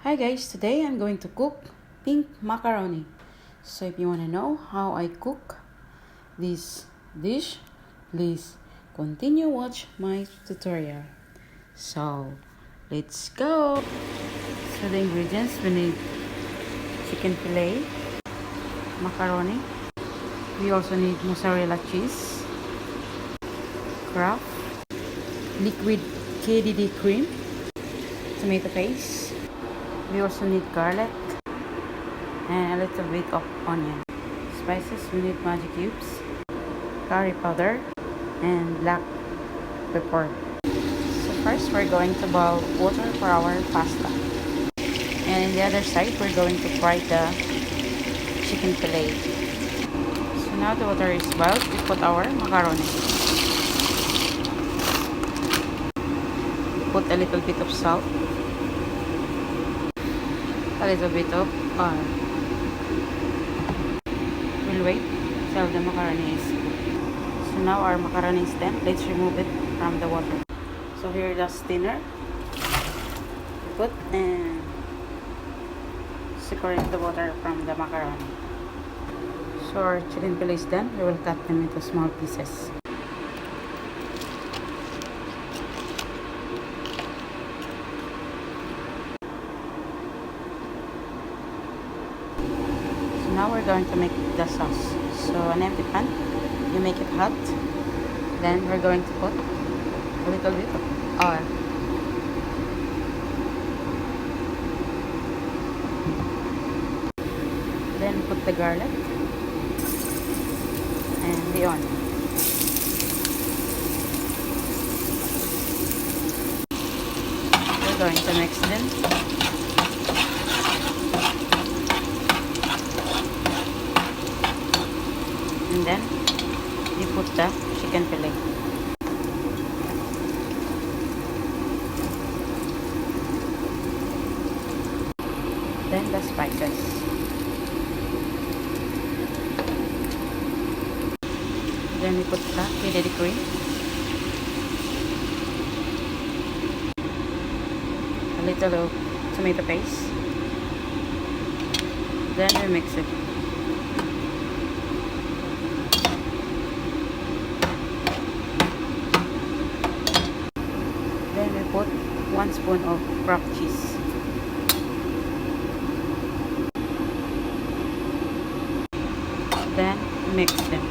Hi guys, today I'm going to cook pink macaroni. So if you want to know how I cook this dish, please continue watch my tutorial. So let's go. So the ingredients, we need chicken fillet, macaroni. We also need mozzarella cheese, Kraft, liquid KDD cream, tomato paste. We also need garlic and a little bit of onion. Spices, we need Maggi cubes, curry powder, and black pepper. So first we're going to boil water for our pasta. And on the other side, we're going to fry the chicken fillet. So now the water is boiled, we put our macaroni. We put a little bit of salt. A little bit of oil. We'll wait till the macaroni is cooked. So now our macaroni is done. Let's remove it from the water. So here is the strainer. We put and separate the water from the macaroni. So our chicken fillet is done. We will cut them into small pieces. Now we're going to make the sauce. So an empty pan, you make it hot. Then we're going to put a little bit of oil. Then put the garlic and the onion. We're going to mix them. And then you put the chicken fillet. Then the spices. Then we put the KDD cream. A little of tomato paste. Then we mix it. Then we put 1 spoon of Kraft cheese. Then mix them.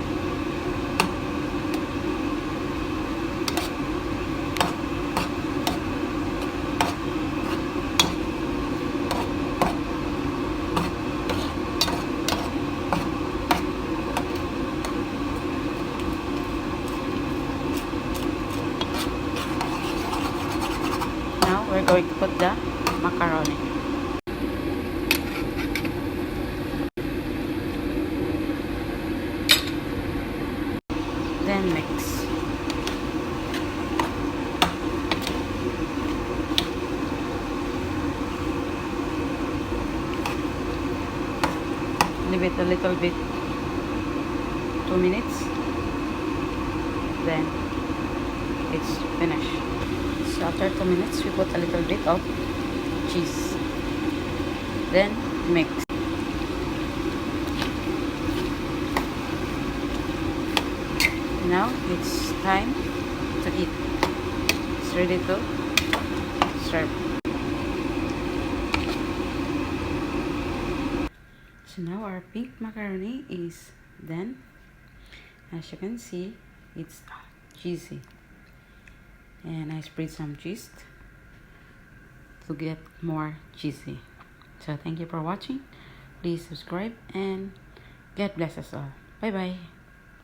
We're going to put the macaroni. Then mix. Leave it a little bit, 2 minutes. Then it's finished. So after 2 minutes, we put a little bit of cheese. Then mix. Now it's time to eat. It's ready to serve. So now our pink macaroni is done. As you can see, it's cheesy. And I spread some cheese to get more cheesy. So thank you for watching. Please subscribe and God bless us all. Bye bye.